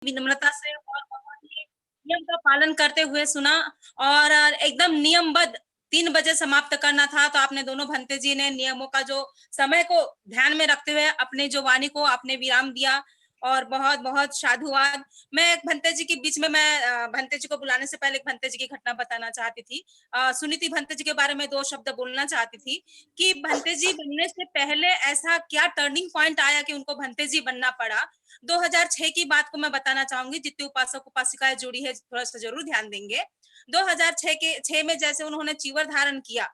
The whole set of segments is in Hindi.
विनम्रता से और बहुत ही नियम का पालन करते हुए सुना और एकदम नियमबद्ध 3 बजे समाप्त करना था, तो आपने दोनों भंते जी ने नियमों का जो समय को ध्यान में रखते हुए अपनी जो वाणी को आपने विराम दिया और बहुत-बहुत साधुवाद। मैं एक भंते जी के बीच में भंते जी को बुलाने से पहले एक भंते जी की घटना बताना चाहती थी। सुनीति भंते जी के बारे में 2 शब्द बोलना चाहती थी कि भंते जी बनने से पहले ऐसा क्या टर्निंग पॉइंट आया कि उनको भंते जी बनना पड़ा? 2006 की बात को मैं बताना चाहूँगी, जितने उपासक-उपासिकाएँ जुड़ी है, थोड़ा-सा ज़रूर ध्यान देंगे। 6 में जैसे उन्होंने चीवर धारण किया,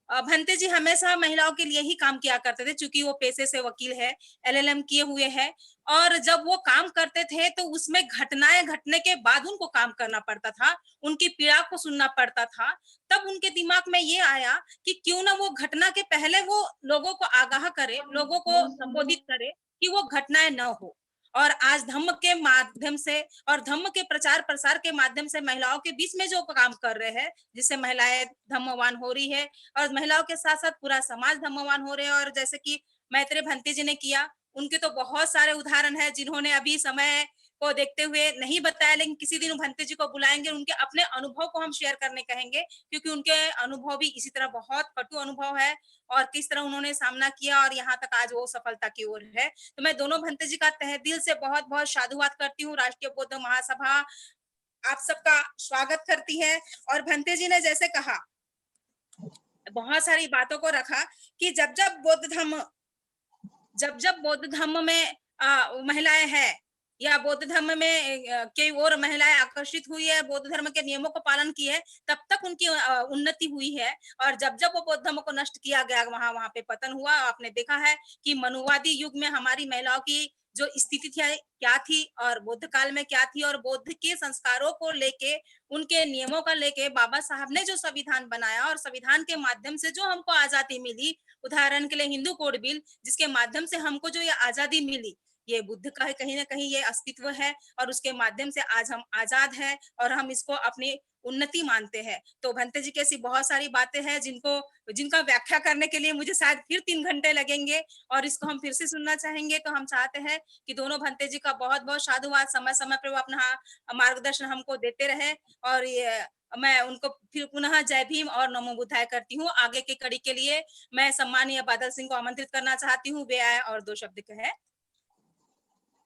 भंते जी हमेशा महिलाओं के लिए ही काम किया करते थे, चूँकि वो पेशे से वकील है, एलएलएम किए हुए हैं और जब वो काम करते थे, तो उसमें घटनाएँ घटने के बाद उनको काम करना पड़ता था, उनकी पीड़ा को सुनना पड़ता था। तब उनके दिमाग में ये आया कि क्यों ना वो घटना के पहले वो लोगों को आगाह करे, लोगों को संबोधित करे कि वो घटनाएँ ना हो। और आज धम्म के माध्यम से और धम्म के प्रचार-प्रसार के माध्यम से महिलाओं के बीच में जो काम कर रहे हैं, जिससे महिलाएँ धम्मवान हो रही है और महिलाओं के साथ-साथ पूरा समाज धम्मवान हो रहे हैं और जैसे कि मैत्रेय भंते जी ने किया, उनके तो बहुत सारे उदाहरण हैं जिन्होंने अभी समय को देखते हुए नहीं बताया, लेकिन किसी दिन भंते जी को बुलाएँगे, उनके अपने अनुभव को हम शेयर करने कहेंगे, क्योंकि उनके अनुभव भी इसी तरह बहुत कटु अनुभव है और किस तरह उन्होंने सामना किया और यहाँ तक आज वो सफलता की ओर है। तो मैं दोनों भंते जी का तहे दिल से बहुत-बहुत साधुवाद करती हूँ। राष्ट्रीय बौद्ध महासभा आप सबका स्वागत करती है और भंते जी ने जैसे कहा, बहुत सारी बातों को रखा कि जब जब बौद्ध धर्म में महिलाएं हैं या बौद्ध धर्म में कई और महिलाएं आकर्षित हुई है, बौद्ध धर्म के नियमों का पालन की है, तब तक उनकी उन्नति हुई है और जब जब वो बौद्ध धर्म को नष्ट किया गया, वहां वहां पे पतन हुआ। आपने देखा है कि मनुवादी युग में हमारी महिलाओं की जो स्थिति थी क्या थी और बुद्ध काल में क्या थी और बुद्ध के संस्कारों को लेके, उनके नियमों का लेके बाबा साहब ने जो संविधान बनाया और संविधान के माध्यम से जो हमको आजादी मिली, उदाहरण के लिए हिंदू कोड बिल, जिसके माध्यम से हमको जो ये आजादी मिली, ये बुद्ध का है, कहीं न कहीं ये अस्तित्व है और उसके माध्यम से आज हम आज़ाद हैं और हम इसको अपनी उन्नति मानते हैं। तो भंते जी की ऐसी बहुत सारी बातें हैं जिनका व्याख्या करने के लिए मुझे शायद फिर 3 घंटे लगेंगे और इसको हम फिर से सुनना चाहेंगे। तो हम चाहते हैं कि दोनों भंते जी का बहुत-बहुत साधुवाद, समय-समय पे वो अपना मार्गदर्शन हमको देते रहे और ये मैं उनको फिर पुनः जय भीम और नमो बुद्धाय करती हूँ। आगे की कड़ी के लिए मैं सम्मानीय बादल सिंह को आमंत्रित करना चाहती हूँ, वे आए और 2 शब्द कहें।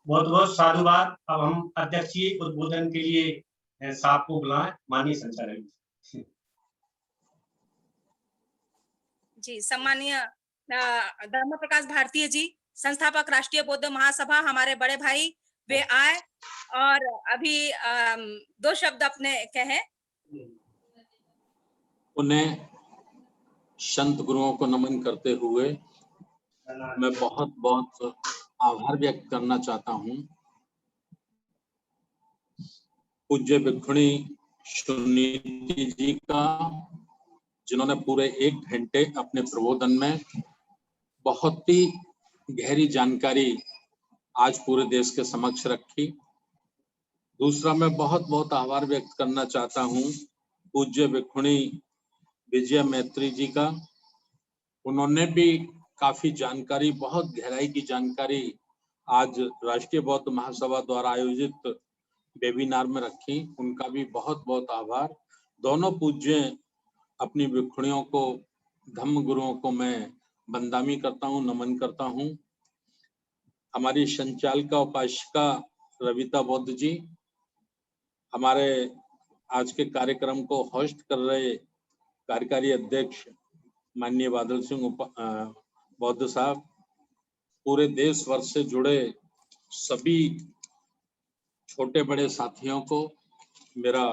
बहुत-बहुत साधुवाद। अब हम अध्यक्षीय उद्बोधन के लिए साहब को बुलाएं, माननीय संचालक जी। जी, सम्मानीय धर्म प्रकाश भारतीय जी, संस्थापक राष्ट्रीय बौद्ध महासभा, हमारे बड़े भाई, वे आए और अभी 2 शब्द अपने कहें। उन्हें संत गुरुओं को नमन करते हुए मैं बहुत-बहुत आभार व्यक्त करना चाहता हूँ। पूज्य भिक्षुणी सुनीति जी का, जिन्होंने पूरे 1 घंटे अपने प्रबोधन में बहुत ही गहरी जानकारी आज पूरे देश के समक्ष रखी। दूसरा, मैं बहुत-बहुत आभार व्यक्त करना चाहता हूँ पूज्य भिक्षुणी विजया मैत्री जी का। उन्होंने भी काफी जानकारी, बहुत गहराई की जानकारी आज राष्ट्रीय बौद्ध महासभा द्वारा आयोजित वेबिनार में रखी। उनका भी बहुत-बहुत आभार। दोनों पूज्य अपनी भिक्षुणियों को, धम्म गुरुओं को मैं वंदनामी करता हूँ, नमन करता हूँ। हमारी संचालिका उपासिका रविता बौद्ध जी, हमारे आज के कार्यक्रम को होस्ट कर रहे कार्यकारी अध्यक्ष माननीय बादल सिंह बौद्ध साहब, पूरे देश भर से जुड़े सभी छोटे बड़े साथियों को मेरा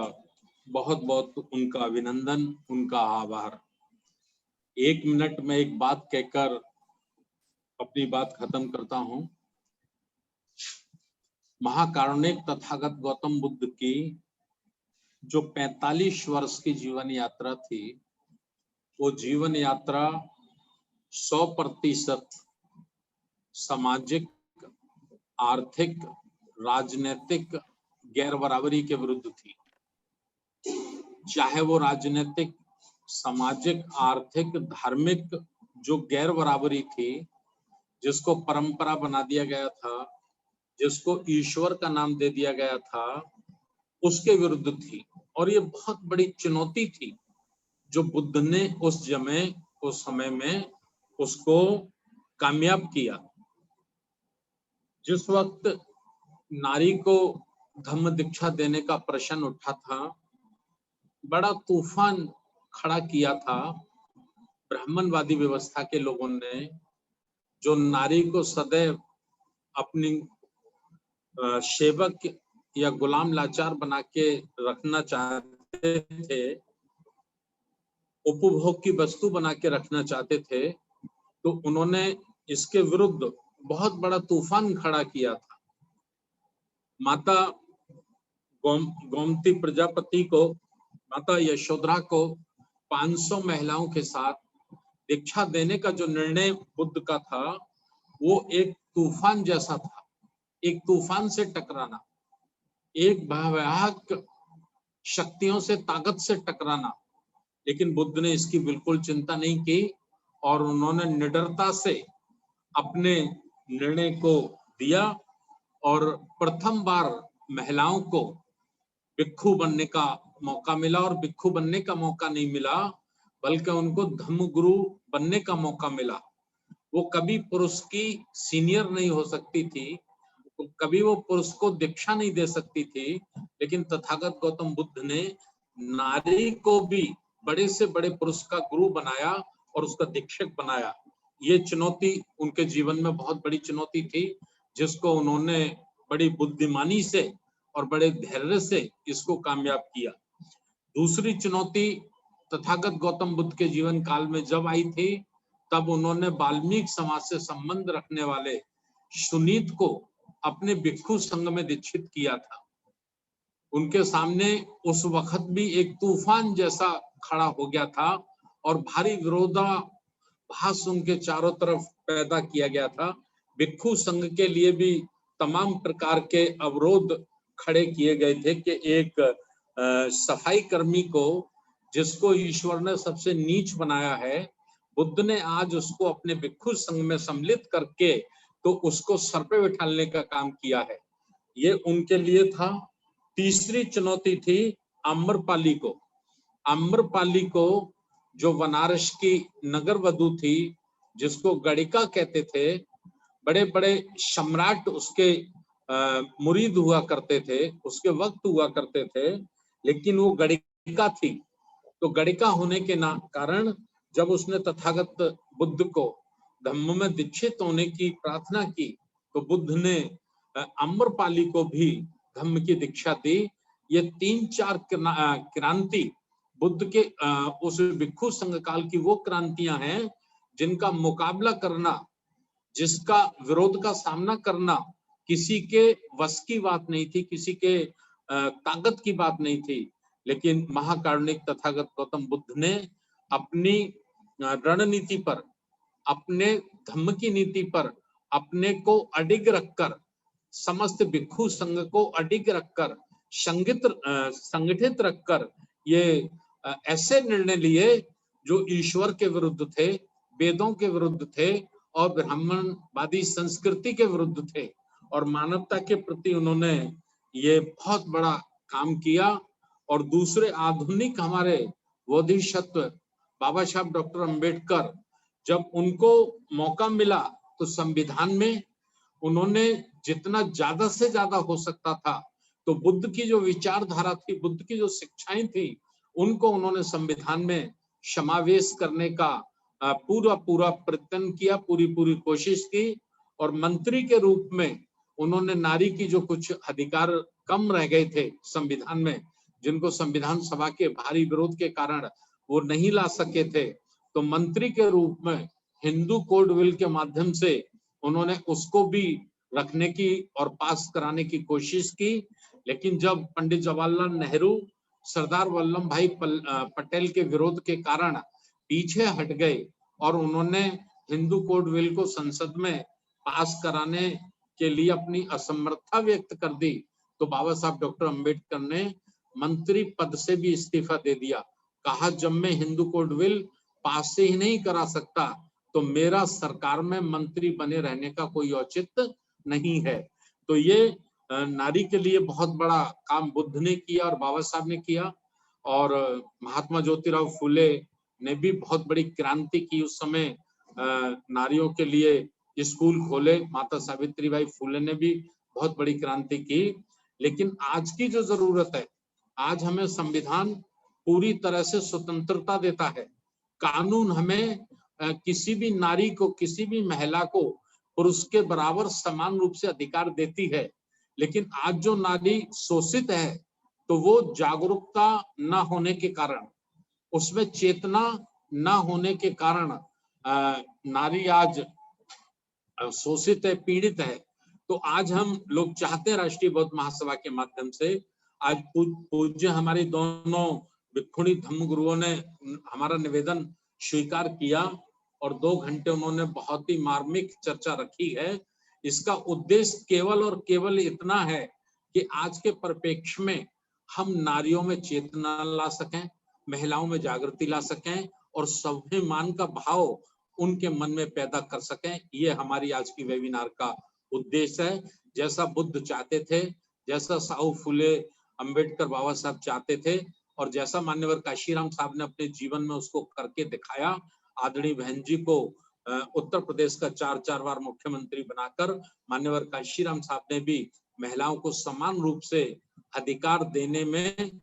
बहुत-बहुत उनका अभिनंदन, उनका आभार। 1 मिनट में एक बात कहकर अपनी बात खत्म करता हूं। महाकारुणिक तथागत गौतम बुद्ध की जो 45 वर्ष की जीवन यात्रा थी, वो जीवन यात्रा 100% सामाजिक, आर्थिक, राजनीतिक गैर बराबरी के विरुद्ध थी। चाहे वो राजनीतिक, सामाजिक, आर्थिक, धार्मिक जो गैर बराबरी थी, जिसको परंपरा बना दिया गया था जिसको ईश्वर का नाम दे दिया गया था, उसके विरुद्ध थी। और ये बहुत बड़ी चुनौती थी जो बुद्ध ने उस समय में उसको कामयाब किया। जिस वक्त नारी को धम्म दीक्षा देने का प्रश्न उठा था, बड़ा तूफान खड़ा किया था ब्राह्मणवादी व्यवस्था के लोगों ने, जो नारी को सदैव अपनी सेवक या गुलाम लाचार बना के रखना चाहते थे, उपभोग की वस्तु बना के रखना चाहते थे, तो उन्होंने इसके विरुद्ध बहुत बड़ा तूफान खड़ा किया था। माता गोमती प्रजापति को, माता यशोधरा को 500 महिलाओं के साथ दीक्षा देने का जो निर्णय बुद्ध का था, वो एक तूफान जैसा था, एक तूफान से टकराना, एक भयावह शक्तियों से, ताकत से टकराना। लेकिन बुद्ध ने इसकी बिल्कुल चिंता नहीं की और उन्होंने निडरता से अपने निर्णय को दिया और प्रथम बार महिलाओं को भिक्षु बनने का मौका मिला। और भिक्षु बनने का मौका नहीं मिला, बल्कि उनको धम्म गुरु बनने का मौका मिला। वो कभी पुरुष की सीनियर नहीं हो सकती थी, कभी वो पुरुष को दीक्षा नहीं दे सकती थी, लेकिन तथागत गौतम बुद्ध ने नारी को भी बड़े से बड़े पुरुष का गुरु बनाया और उसका दीक्षक बनाया। ये चुनौती उनके जीवन में बहुत बड़ी चुनौती थी, जिसको उन्होंने बड़ी बुद्धिमानी से और बड़े धैर्य से इसको कामयाब किया। दूसरी चुनौती तथागत गौतम बुद्ध के जीवन काल में जब आई थी, तब उन्होंने वाल्मीकि समाज से संबंध रखने वाले सुनीत को अपने भिक्षु संघ में दीक्षित किया था। उनके सामने उस वक्त भी एक तूफान जैसा खड़ा हो गया था और भारी विरोधाभास उनके चारों तरफ पैदा किया गया था। भिक्षु संघ के लिए भी तमाम प्रकार के अवरोध खड़े किए गए थे कि एक सफाई कर्मी को, जिसको ईश्वर ने सबसे नीच बनाया है, बुद्ध ने आज उसको अपने भिक्षु संघ में सम्मिलित करके तो उसको सर पे बिठाने का काम किया है। ये उनके लिए था। तीसरी चुनौती थी आम्रपाली को। आम्रपाली को, जो बनारस की नगर वधु थी, जिसको गणिका कहते थे, बड़े बड़े सम्राट उसके मुरीद हुआ करते थे, उसके वक्त हुआ करते थे, लेकिन वो गणिका थी। तो गणिका होने के कारण जब उसने तथागत बुद्ध को धम्म में दीक्षित होने की प्रार्थना की, तो बुद्ध ने आम्रपाली को भी धम्म की दीक्षा दी। ये 3-4 क्रांति बुद्ध के उस भिक्षु संघ काल की वो क्रांतियां हैं जिनका मुकाबला करना, जिसका विरोध का सामना करना किसी के वश की बात नहीं थी, किसी के ताकत की बात नहीं थी। लेकिन महाकारुणिक तथागत गौतम बुद्ध ने अपनी रणनीति पर, अपने धम्म की नीति पर अपने को अडिग रखकर, समस्त भिक्षु संघ को अडिग रखकर, संगठित रखकर ये ऐसे निर्णय लिए जो ईश्वर के विरुद्ध थे, वेदों के विरुद्ध थे और ब्राह्मणवादी संस्कृति के विरुद्ध थे, और मानवता के प्रति उन्होंने ये बहुत बड़ा काम किया। और दूसरे आधुनिक हमारे बोधिसत्व बाबा साहब डॉक्टर अंबेडकर, जब उनको मौका मिला तो संविधान में उन्होंने जितना ज्यादा से ज्यादा हो सकता था, तो बुद्ध की जो विचारधारा थी, बुद्ध की जो शिक्षाएं थी, उनको उन्होंने संविधान में समावेश करने का पूरा प्रयत्न किया, पूरी कोशिश की। और मंत्री के रूप में उन्होंने नारी की जो कुछ अधिकार कम रह गए थे संविधान में, जिनको संविधान सभा के भारी विरोध के कारण वो नहीं ला सके थे, तो मंत्री के रूप में हिंदू कोड बिल के माध्यम से उन्होंने उसको भी रखने की और पास कराने की कोशिश की। लेकिन जब पंडित जवाहरलाल नेहरू सरदार वल्लभ भाई पटेल के विरोध के कारण पीछे हट गए और उन्होंने हिंदू कोड बिल को संसद में पास कराने के लिए अपनी असमर्थता व्यक्त कर दी, तो बाबा साहब डॉक्टर अंबेडकर ने मंत्री पद से भी इस्तीफा दे दिया। कहा, जब मैं हिंदू कोड बिल पास से ही नहीं करा सकता तो मेरा सरकार में मंत्री बने रहने का कोई औचित्य नहीं है। तो ये नारी के लिए बहुत बड़ा काम बुद्ध ने किया और बाबा साहब ने किया, और महात्मा ज्योतिराव फुले ने भी बहुत बड़ी क्रांति की। उस समय नारियों के लिए स्कूल खोले, माता सावित्रीबाई फुले ने भी बहुत बड़ी क्रांति की। लेकिन आज की जो जरूरत है, आज हमें संविधान पूरी तरह से स्वतंत्रता देता है। कानून हमें किसी भी नारी को, किसी भी महिला को पुरुष के बराबर समान रूप से अधिकार देती है। लेकिन आज जो नारी शोषित है, तो वो जागरूकता न होने के कारण, उसमें चेतना न होने के कारण नारी आज शोषित है, पीड़ित है। तो आज हम लोग चाहते हैं राष्ट्रीय बौद्ध महासभा के माध्यम से, आज पूज्य हमारी दोनों भिक्षुणी धम्म गुरुओं ने हमारा निवेदन स्वीकार किया और 2 घंटे उन्होंने बहुत ही मार्मिक चर्चा रखी है। इसका उद्देश्य केवल और केवल इतना है कि आज के परिप्रेक्ष्य में हम नारियों में चेतना ला सकें, महिलाओं में जागृति ला सकें और स्वाभिमान का भाव उनके मन में पैदा कर सकें। ये हमारी आज की वेबिनार का उद्देश्य है। जैसा बुद्ध चाहते थे, जैसा साहू फुले अंबेडकर बाबा साहब चाहते थे, और जैसा मान्यवर काशीराम साहब ने अपने जीवन में उसको करके दिखाया। आदरणीय बहन जी को उत्तर प्रदेश का 4 बार मुख्यमंत्री बनाकर मान्यवर काशीराम साहब ने भी महिलाओं को समान रूप से अधिकार देने में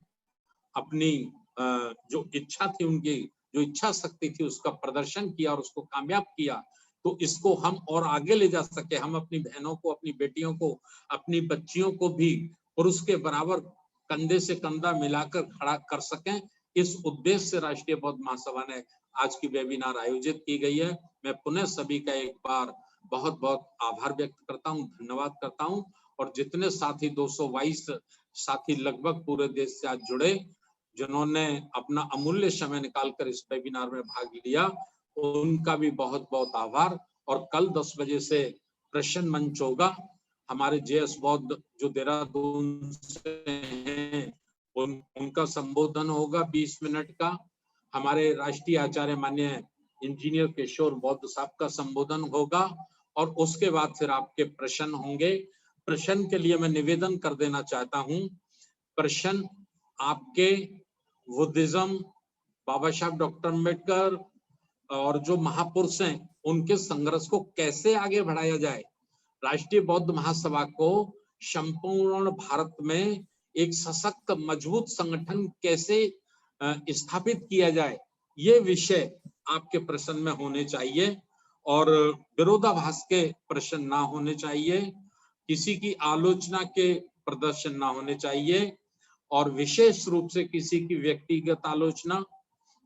अपनी जो इच्छा थी, उनकी जो इच्छा शक्ति थी, उसका प्रदर्शन किया और उसको कामयाब किया। तो इसको हम और आगे ले जा सके, हम अपनी बहनों को, अपनी बेटियों को, अपनी बच्चियों को भी पुरुष के बराबर कंधे से कंधा मिलाकर खड़ा कर सकें। इस उद्देश्य से राष्ट्रीय बौद्ध महासभा ने आज की वेबिनार आयोजित की गई है। मैं पुनः सभी का एक बार बहुत बहुत आभार व्यक्त करता हूं, धन्यवाद करता हूं। और जितने साथी 222 साथी लगभग पूरे देश से आज जुड़े, जिन्होंने अपना अमूल्य समय निकालकर इस वेबिनार में भाग लिया, उनका भी बहुत बहुत आभार। और कल 10 बजे से प्रश्न मंच होगा। हमारे जेएस बौद्ध जो देहरादून से हैं, उनका संबोधन होगा 20 मिनट का। हमारे राष्ट्रीय आचार्य माननीय इंजीनियर किशोर बौद्ध साहब का संबोधन होगा और उसके बाद फिर आपके प्रश्न होंगे। प्रश्न के लिए मैं निवेदन कर देना चाहता हूं, प्रश्न आपके बुद्धिज्म, बाबा साहब डॉक्टर अम्बेडकर और जो महापुरुष हैं, उनके संघर्ष को कैसे आगे बढ़ाया जाए, राष्ट्रीय बौद्ध महासभा को संपूर्ण भारत में एक सशक्त मजबूत संगठन कैसे स्थापित किया जाए, ये विषय आपके प्रश्न में होने चाहिए। और विरोधाभास के प्रश्न ना होने चाहिए, किसी की आलोचना के प्रदर्शन ना होने चाहिए, और विशेष रूप से किसी की व्यक्तिगत आलोचना,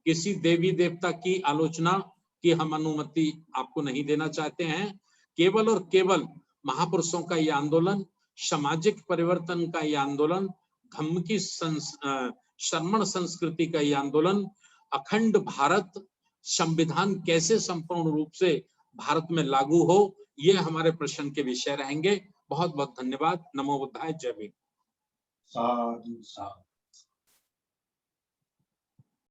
किसी देवी देवता की आलोचना की हम अनुमति आपको नहीं देना चाहते हैं। केवल और केवल महापुरुषों का ये आंदोलन, सामाजिक परिवर्तन का ये आंदोलन, धम्म की श्रमण संस्कृति का ये आंदोलन, अखंड भारत संविधान कैसे संपूर्ण रूप से भारत में लागू हो, ये हमारे प्रश्न के विषय रहेंगे। बहुत बहुत धन्यवाद। नमो बुद्धाय, जय भीम। साधु साधु।